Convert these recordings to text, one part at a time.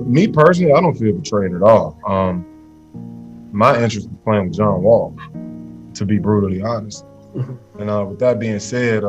Me personally, I don't feel betrayed at all. My interest is playing with John Wall, to be brutally honest. And with that being said,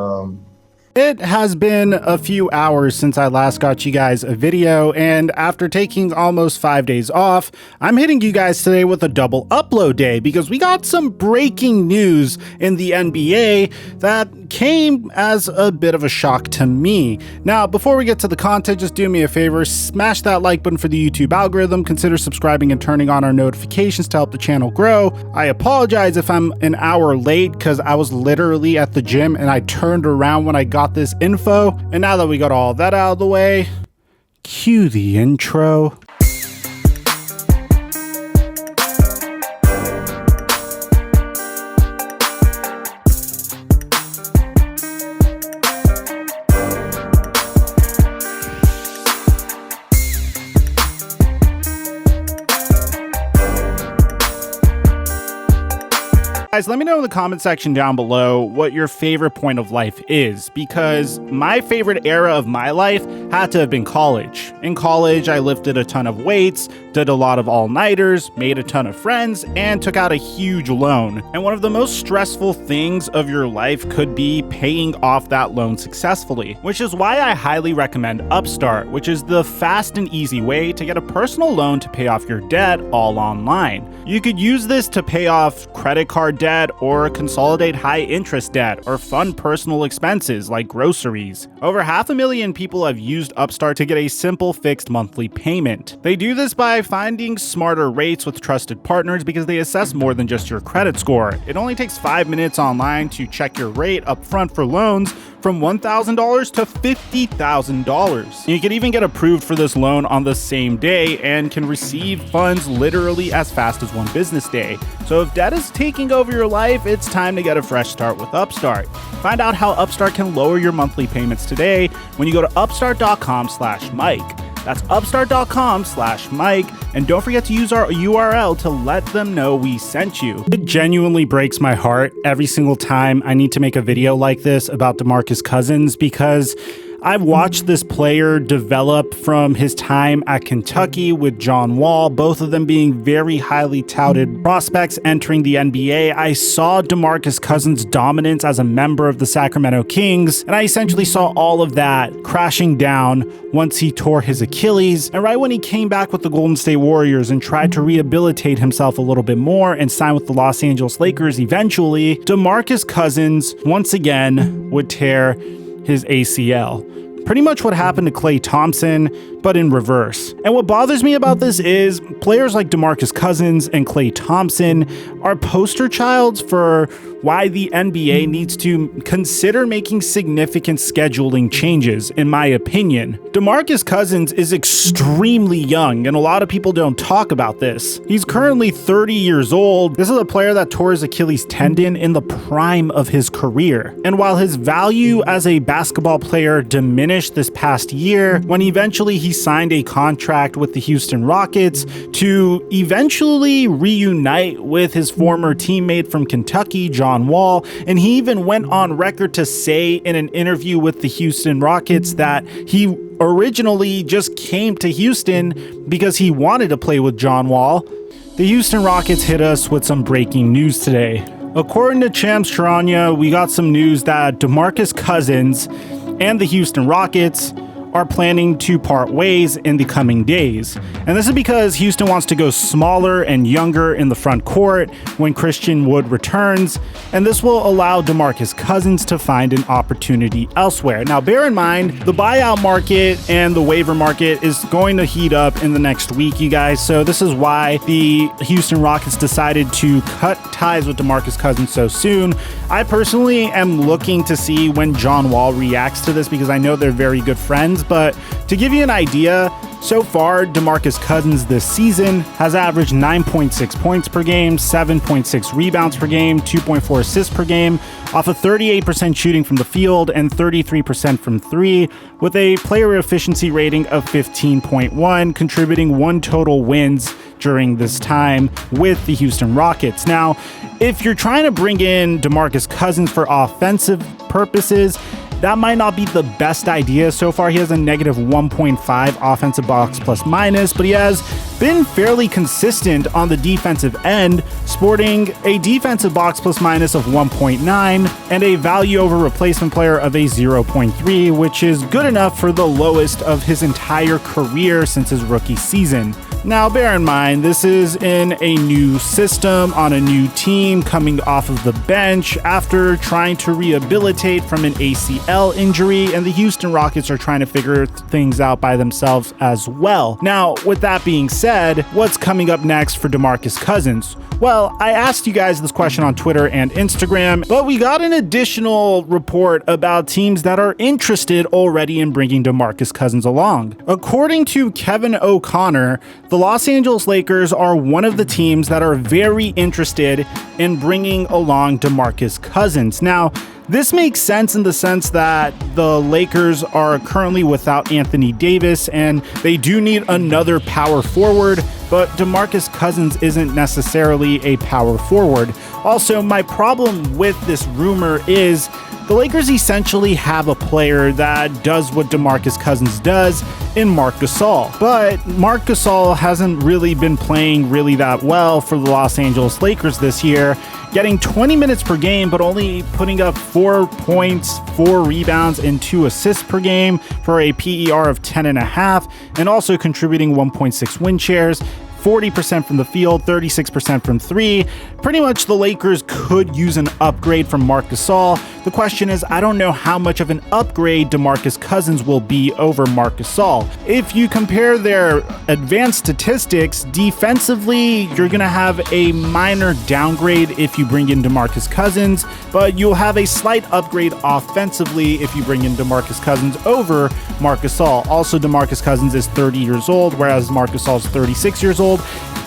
it has been a few hours since I last got you guys a video, and after taking almost 5 days off, I'm hitting you guys today with a double upload day because we got some breaking news in the NBA that came as a bit of a shock to me. Now, before we get to the content, just do me a favor, smash that like button for the YouTube algorithm, consider subscribing and turning on our notifications to help the channel grow. I apologize if I'm an hour late because I was literally at the gym and I turned around when I got this info. And now that we got all that out of the way, cue the intro. Guys, let me know in the comment section down below what your favorite point of life is, because my favorite era of my life had to have been college. In college, I lifted a ton of weights, did a lot of all-nighters, made a ton of friends, and took out a huge loan. And one of the most stressful things of your life could be paying off that loan successfully, which is why I highly recommend Upstart, which is the fast and easy way to get a personal loan to pay off your debt all online. You could use this to pay off credit card debt or consolidate high interest debt or fund personal expenses like groceries. Over 500,000 people have used Upstart to get a simple fixed monthly payment. They do this by finding smarter rates with trusted partners because they assess more than just your credit score. It only takes 5 minutes online to check your rate up front for loans from $1,000 to $50,000. You can even get approved for this loan on the same day and can receive funds literally as fast as one business day. So if debt is taking over your life, it's time to get a fresh start with Upstart. Find out how Upstart can lower your monthly payments today when you go to upstart.com/Mike. That's upstart.com/Mike, and don't forget to use our URL to let them know we sent you. It genuinely breaks my heart every single time I need to make a video like this about Demarcus Cousins, because I've watched this player develop from his time at Kentucky with John Wall, both of them being very highly touted prospects entering the NBA. I saw Demarcus Cousins' dominance as a member of the Sacramento Kings, and I essentially saw all of that crashing down once he tore his Achilles. And right when he came back with the Golden State Warriors and tried to rehabilitate himself a little bit more and sign with the Los Angeles Lakers eventually, Demarcus Cousins once again would tear his ACL. Pretty much what happened to Klay Thompson, but in reverse. And what bothers me about this is players like Demarcus Cousins and Klay Thompson are poster childs for why the NBA needs to consider making significant scheduling changes, in my opinion. Demarcus Cousins is extremely young, and a lot of people don't talk about this. He's currently 30 years old. This is a player that tore his Achilles tendon in the prime of his career. And while his value as a basketball player diminished this past year, when eventually he signed a contract with the Houston Rockets to eventually reunite with his former teammate from Kentucky, John Wall, and he even went on record to say in an interview with the Houston Rockets that he originally just came to Houston because he wanted to play with John Wall. The Houston Rockets hit us with some breaking news today. According to Shams Charania, we got some news that Demarcus Cousins and the Houston Rockets are planning to part ways in the coming days. And this is because Houston wants to go smaller and younger in the front court when Christian Wood returns, and this will allow Demarcus Cousins to find an opportunity elsewhere. Now, bear in mind, the buyout market and the waiver market is going to heat up in the next week, you guys, so this is why the Houston Rockets decided to cut ties with Demarcus Cousins so soon. I personally am looking to see when John Wall reacts to this because I know they're very good friends. But to give you an idea, so far, Demarcus Cousins this season has averaged 9.6 points per game, 7.6 rebounds per game, 2.4 assists per game, off of 38% shooting from the field and 33% from three, with a player efficiency rating of 15.1, contributing 1 total wins during this time with the Houston Rockets. Now, if you're trying to bring in Demarcus Cousins for offensive purposes, that might not be the best idea. So far, he has a negative 1.5 offensive box plus minus, but he has been fairly consistent on the defensive end, sporting a defensive box plus minus of 1.9 and a value over replacement player of a 0.3, which is good enough for the lowest of his entire career since his rookie season. Now, bear in mind, this is in a new system on a new team coming off of the bench after trying to rehabilitate from an ACL injury, and the Houston Rockets are trying to figure things out by themselves as well. Now, with that being said, what's coming up next for Demarcus Cousins? Well, I asked you guys this question on Twitter and Instagram, but we got an additional report about teams that are interested already in bringing Demarcus Cousins along. According to Kevin O'Connor, the Los Angeles Lakers are one of the teams that are very interested in bringing along Demarcus Cousins. Now, this makes sense in the sense that the Lakers are currently without Anthony Davis and they do need another power forward, but Demarcus Cousins isn't necessarily a power forward. Also, my problem with this rumor is the Lakers essentially have a player that does what Demarcus Cousins does in Marc Gasol. But Marc Gasol hasn't really been playing really that well for the Los Angeles Lakers this year, getting 20 minutes per game, but only putting up 4 points, 4 rebounds, and 2 assists per game for a PER of 10.5, and also contributing 1.6 win shares. 40% from the field, 36% from three. Pretty much the Lakers could use an upgrade from Marc Gasol. The question is, I don't know how much of an upgrade DeMarcus Cousins will be over Marc Gasol. If you compare their advanced statistics, defensively, you're going to have a minor downgrade if you bring in DeMarcus Cousins, but you'll have a slight upgrade offensively if you bring in DeMarcus Cousins over Marc Gasol. Also, DeMarcus Cousins is 30 years old, whereas Marc Gasol is 36 years old.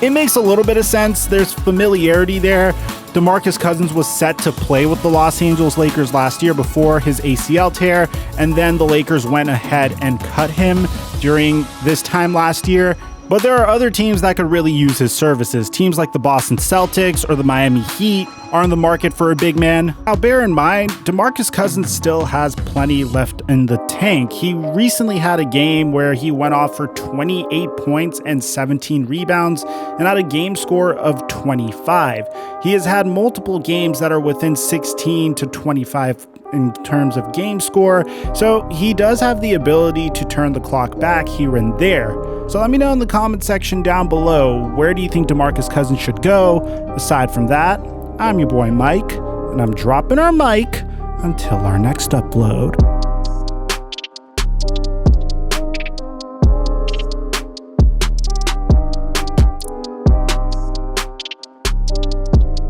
It makes a little bit of sense. There's familiarity there. DeMarcus Cousins was set to play with the Los Angeles Lakers last year before his ACL tear, and then the Lakers went ahead and cut him during this time last year. But there are other teams that could really use his services. Teams like the Boston Celtics or the Miami Heat are in the market for a big man. Now, bear in mind, DeMarcus Cousins still has plenty left in the tank. He recently had a game where he went off for 28 points and 17 rebounds and had a game score of 25. He has had multiple games that are within 16 to 25 in terms of game score, so he does have the ability to turn the clock back here and there. So let me know in the comment section down below, where do you think DeMarcus Cousins should go? Aside from that, I'm your boy Mike, and I'm dropping our mic until our next upload.